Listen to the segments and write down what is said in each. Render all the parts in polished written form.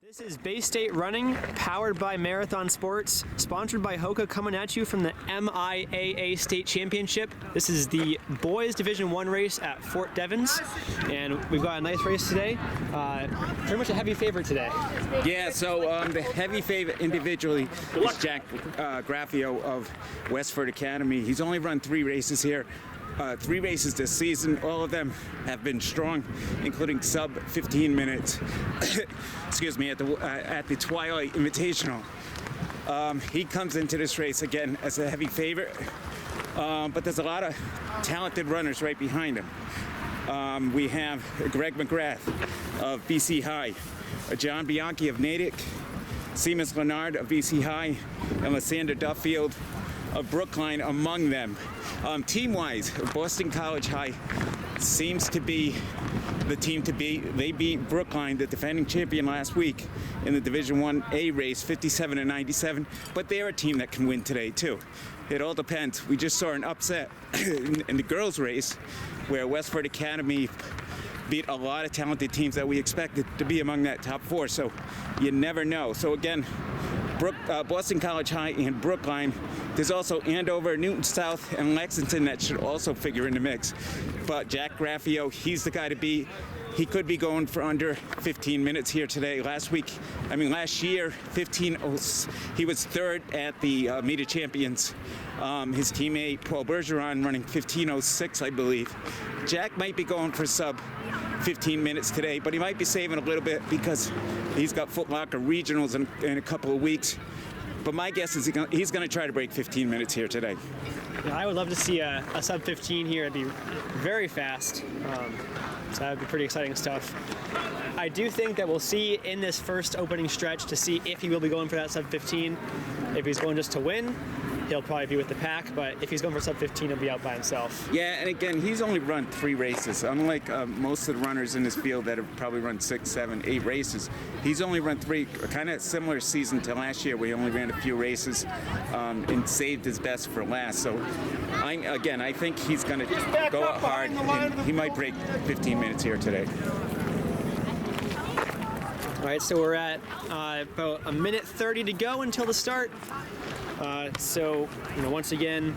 This is Bay State Running, powered by Marathon Sports, sponsored by Hoka, coming at you from the MIAA State Championship. This is the boys Division I race at Fort Devens, and we've got a nice race today. Pretty much a heavy favorite today. Yeah, so the heavy favorite individually is Jack Graffio of Westford Academy. He's only run 3 races here. 3 races this season. All of them have been strong, including sub 15 minutes. Excuse me, at the Twilight Invitational. He comes into this race again as a heavy favorite, but there's a lot of talented runners right behind him. We have Greg McGrath of BC High, John Bianchi of Natick, Seamus Leonard of BC High, and Lysander Duffield of Brookline among them. Team-wise, Boston College High seems to be the team to beat. They beat Brookline, the defending champion, last week in the Division 1A race, 57-97, but they're a team that can win today too. It all depends. We just saw an upset in the girls' race where Westford Academy beat a lot of talented teams that we expected to be among that top 4, so you never know. So again, Boston College High and Brookline. There's also Andover, Newton South, and Lexington that should also figure in the mix. But Jack Graffio, he's the guy to beat. He could be going for under 15 minutes here today. Last year, he was 3rd at the Meet of Champions. His teammate, Paul Bergeron, running 15:06, I believe. Jack might be going for sub 15 minutes today, but he might be saving a little bit because he's got Foot Locker regionals in a couple of weeks. But my guess is he's going to try to break 15 minutes here today. Yeah, I would love to see a sub 15 here. It'd be very fast. So that would be pretty exciting stuff. I do think that we'll see in this first opening stretch to see if he will be going for that sub 15. If he's going just to win, he'll probably be with the pack, but if he's going for sub 15, he'll be out by himself. Yeah, and again, he's only run 3 races. Unlike most of the runners in this field that have probably run 6, 7, 8 races, he's only run 3, kind of similar season to last year where he only ran a few races and saved his best for last. So, I think he's going to go up hard, and he might break 15 minutes here today. All right, so we're at about 1:30 to go until the start. So, once again,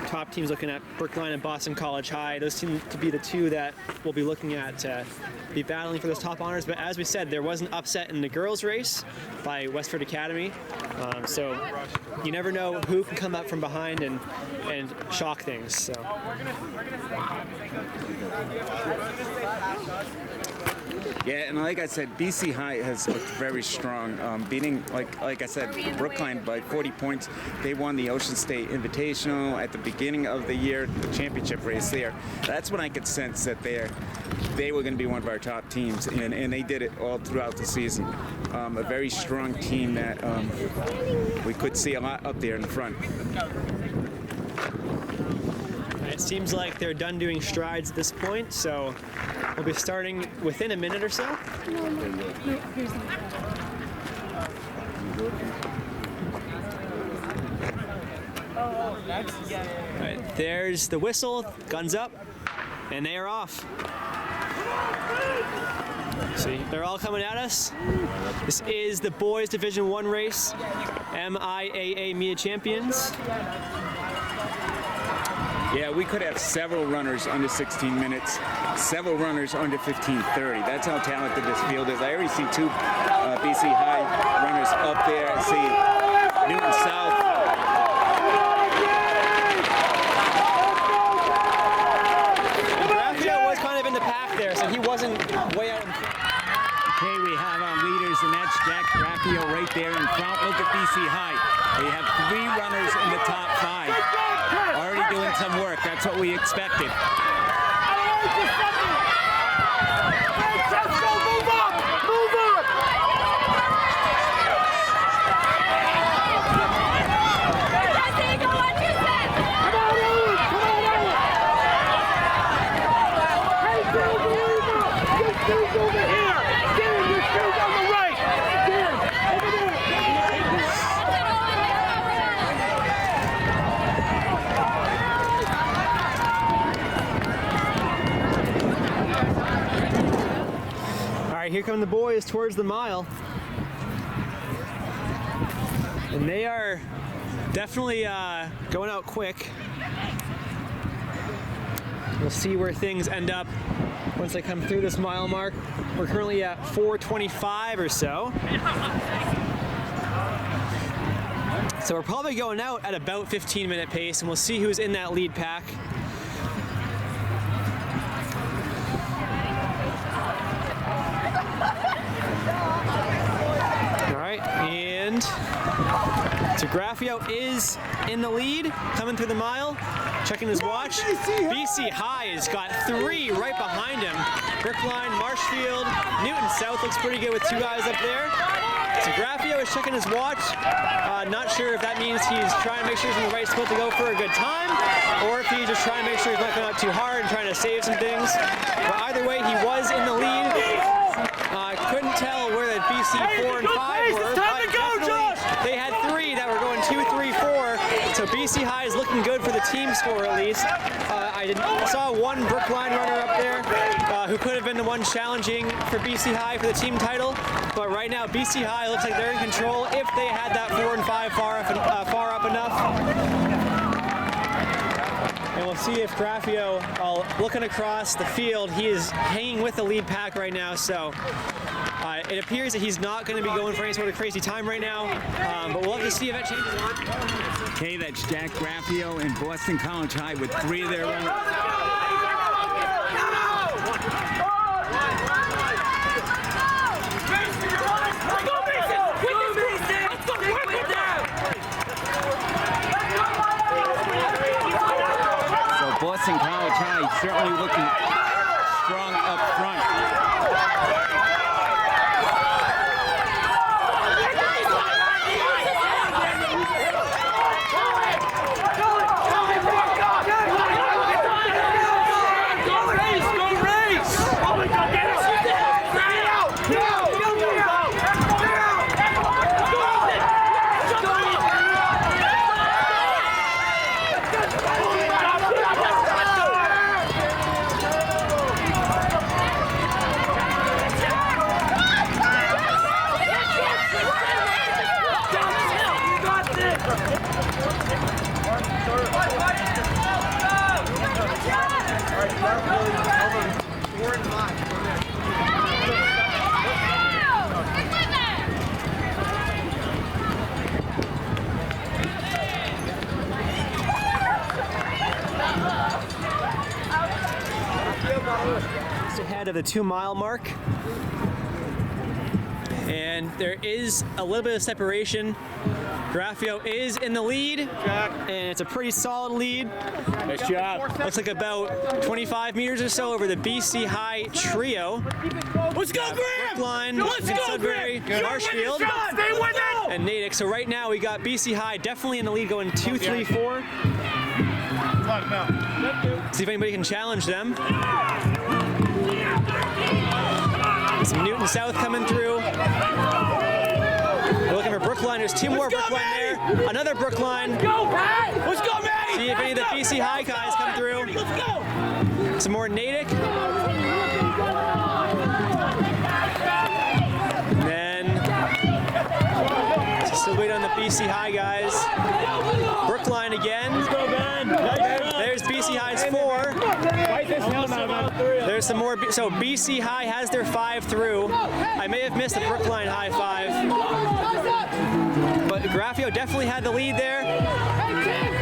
top teams looking at Brookline and Boston College High. Those seem to be the 2 that we'll be looking at to be battling for those top honors. But as we said, there was an upset in the girls' race by Westford Academy. So you never know who can come up from behind and shock things. So. Yeah, and like I said, BC High has looked very strong, beating, like I said, Brookline by 40 points. They won the Ocean State Invitational at the beginning of the year, the championship race there. That's when I could sense that they were going to be one of our top teams, and they did it all throughout the season. A very strong team that we could see a lot up there in the front. It seems like they're done doing strides at this point, so we'll be starting within a minute or so. All right, there's the whistle, guns up, and they are off. See, they're all coming at us. This is the boys Division I race, MIAA MIAA Champions. Yeah, we could have several runners under 16 minutes, several runners under 15:30. That's how talented this field is. I already see 2 BC High runners up there. I see Newton South. Graffio was kind of in the pack there, so he wasn't way out in front. Okay, we have our leaders, and that's Jack Graffio right there in front. Look at BC High. They have 3 runners in the top 5. Already doing some work. That's what we expected. Here come the boys towards the mile. And they are definitely going out quick. We'll see where things end up once they come through this mile mark. We're currently at 4:25 or so. So we're probably going out at about 15-minute pace, and we'll see who's in that lead pack. All right, and so Graffio is in the lead, coming through the mile, checking his watch. BC High has got 3 right behind him. Brookline, Marshfield, Newton South looks pretty good with 2 guys up there. So Graffio is checking his watch. Not sure if that means he's trying to make sure he's in the right spot to go for a good time, or if he's just trying to make sure he's not going out too hard and trying to save some things. But either way, he was in the lead. Couldn't tell where the BC 4 and 5 were, but definitely they had 3 that were going 2, 3, 4. So BC High is looking good for the team score at least. I saw one Brookline runner up there who could have been the one challenging for BC High for the team title. But right now, BC High looks like they're in control if they had that 4 and 5 far up enough. And we'll see if Graffio, looking across the field, he is hanging with the lead pack right now. So it appears that he's not going to be going for any sort of crazy time right now. But we'll have to see if that changes. Okay, that's Jack Graffio and Boston College High with 3 of their runners. Boston College High certainly looking strong up front. Ahead of the 2 mile mark, and there is a little bit of separation. Graffio is in the lead, and it's a pretty solid lead. Nice job. Looks like about 25 meters or so over the BC High trio. Let's go, Graham! Brookline, Let's go, Sudbury, Marshfield, and Natick. So right now we got BC High definitely in the lead, going 2, 3, 4. See if anybody can challenge them. Some Newton South coming through. We're looking for Brookline. There's 2 more Brookline there. Another Brookline. Let's go, Maddie! See if any of the BC High guys come through. Let's go! Some more Natick. And then still waiting on the BC High guys. Brookline again. There's BC High's 4. There's some more. So BC High has their 5 through. I may have missed the Brookline High 5. But Graffio definitely had the lead there.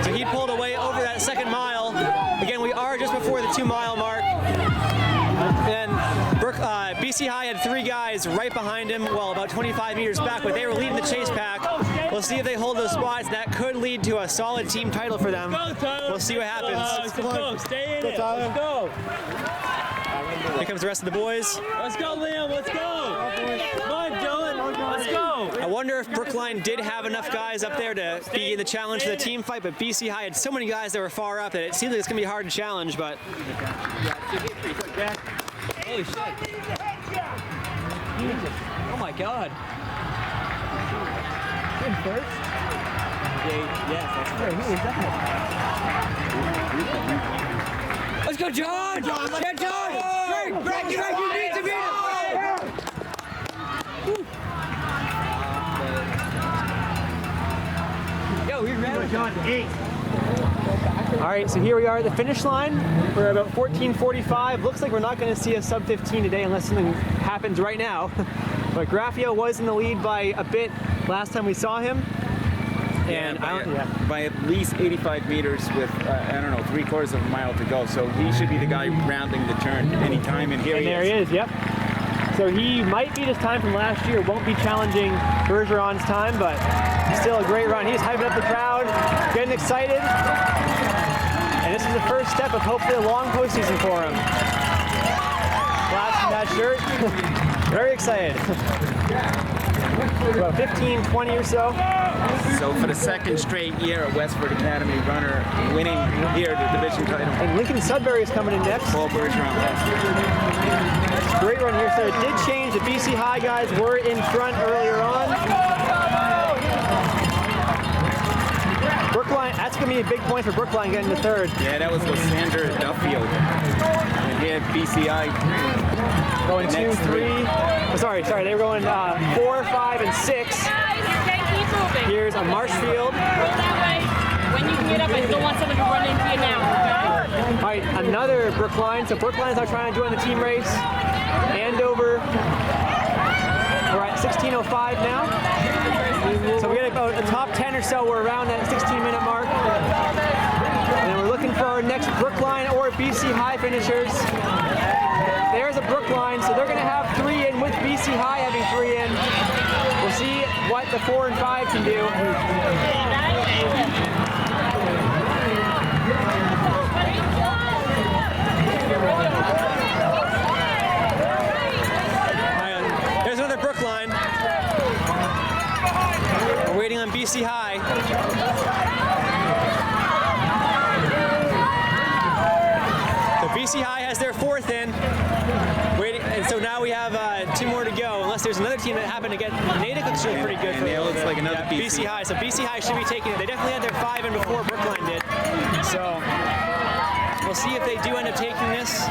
So he pulled away over that 2nd mile. Again, we are just before the 2 mile mark. And BC High had 3 guys right behind him, well, about 25 meters back, but they were leading the chase pack. We'll see if they hold those spots. That could lead to a solid team title for them. We'll see what happens. Let's go, stay in it. Let's go. Here comes the rest of the boys. Let's go, Liam. Let's go. Come on, Dylan. Let's go. I wonder if Brookline did have enough guys up there to be in the challenge for the team fight, but BC High had so many guys that were far up that it seems like it's going to be hard to challenge, but... Holy shit. Oh my god. In first? Yes, that's right. Who is that? Let's go, John! Yeah, John! Greg, you need to be John, 8. All right, so here we are at the finish line. We're about 14:45. Looks like we're not going to see a sub 15 today unless something happens right now. But Graffio was in the lead by a bit last time we saw him. And by at least 85 meters with, I don't know, 3/4 of a mile to go. So he should be the guy rounding the turn anytime. And there he is, yep. So he might beat his time from last year. Won't be challenging Bergeron's time, but still a great run. He's hyping up the crowd, getting excited. And this is the first step of hopefully a long postseason for him. Flashing that shirt. Very excited. About 15, 20 or so. So for the second straight year, a Westford Academy runner winning here the division title. And Lincoln Sudbury is coming in next. Paul Bergeron. Great run here. So it did change. The BC High guys were in front earlier on. Brookline, that's going to be a big point for Brookline getting to third. Yeah, that was Lysander Duffield. And he had BCI going 2, 3. Oh, sorry, they were going 4, 5, and 6. Here's a Marshfield. When you can get up, I still want someone to run into you now. All right, another Brookline. So Brookline's now trying to join the team race. Andover. We're at 16:05 now. So we get about a top 10 or so. We're around that 16-minute mark. And then we're looking for our next Brookline or BC High finishers. There's a Brookline, so they're going to have 3 in with BC High having 3 in. We'll see what the 4 and 5 can do. There's another Brookline. We're waiting on BC High. So BC High has their 4th in. Waiting, and so now we have 2 more to go, unless there's another team that happened to get. Natick looks really pretty good. And it looks like another BC High. So BC High should be taking it. They definitely had their 5 in before Brookline did. So we'll see if they do end up taking this.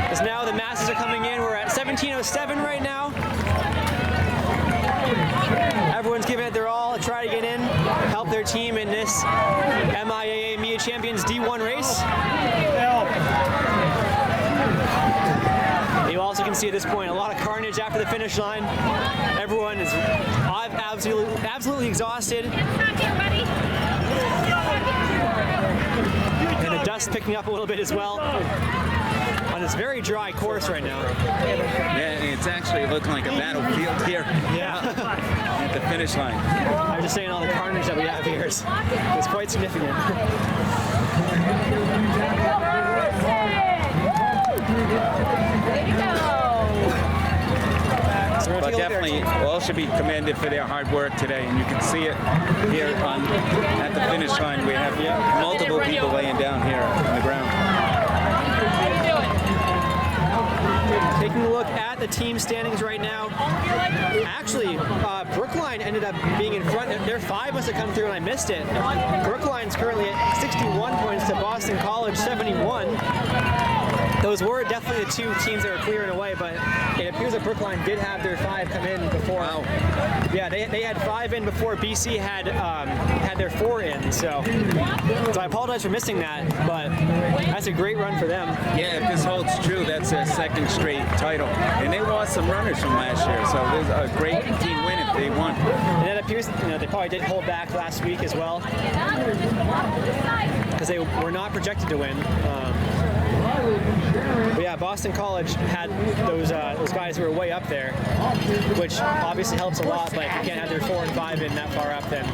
Because now the masses are coming in. We're at 17:07 right now. Everyone's giving it their all to try to get in, help their team in this MIAA MIAA Champions D1 race. You also can see at this point a lot of carnage after the finish line. Everyone is absolutely exhausted. And the dust picking up a little bit as well on this very dry course right now. Yeah, it's actually looking like a battlefield here. Yeah. At the finish line. I'm just saying all the carnage that we have here is quite significant. But definitely, all should be commended for their hard work today, and you can see it here at the finish line. We have multiple people laying down here on the ground. Taking a look at the team standings right now. Actually, Brookline ended up being in front. Their 5 must have come through and I missed it. Brookline's currently at 61 points to Boston College 71. Those were definitely the 2 teams that were clearing away, but it appears that Brookline did have their 5 come in before. Wow. Yeah, they had 5 in before BC had their 4 in. So I apologize for missing that, but that's a great run for them. Yeah, if this holds true, that's a 2nd straight title. And they lost some runners from last year, so there's a great team win if they won. And it appears they probably did hold back last week as well, because they were not projected to win. But yeah, Boston College had those guys who were way up there, which obviously helps a lot, but you can't have their 4 and 5 in that far up then.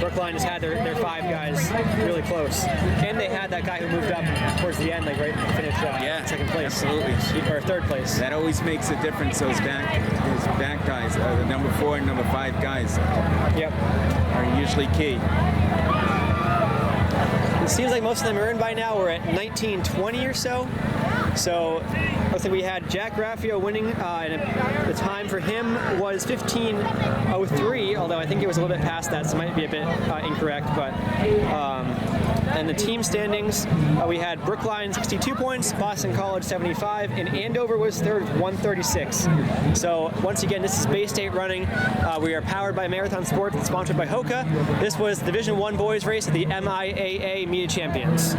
Brookline just had their 5 guys really close. And they had that guy who moved up towards the end, like right finished 2nd place. Absolutely. Or 3rd place. That always makes a difference, those back guys, the number 4 and number 5 guys are usually key. It seems like most of them are in by now. We're at 19:20 or so. So looks like we had Jack Graffio winning, and the time for him was 15:03. Although I think it was a little bit past that, so it might be a bit incorrect. But and the team standings, we had Brookline 62 points, Boston College 75, and Andover was third with 136. So once again, this is Bay State running. We are powered by Marathon Sports and sponsored by Hoka. This was Division I boys race at the MIAA Media Champions.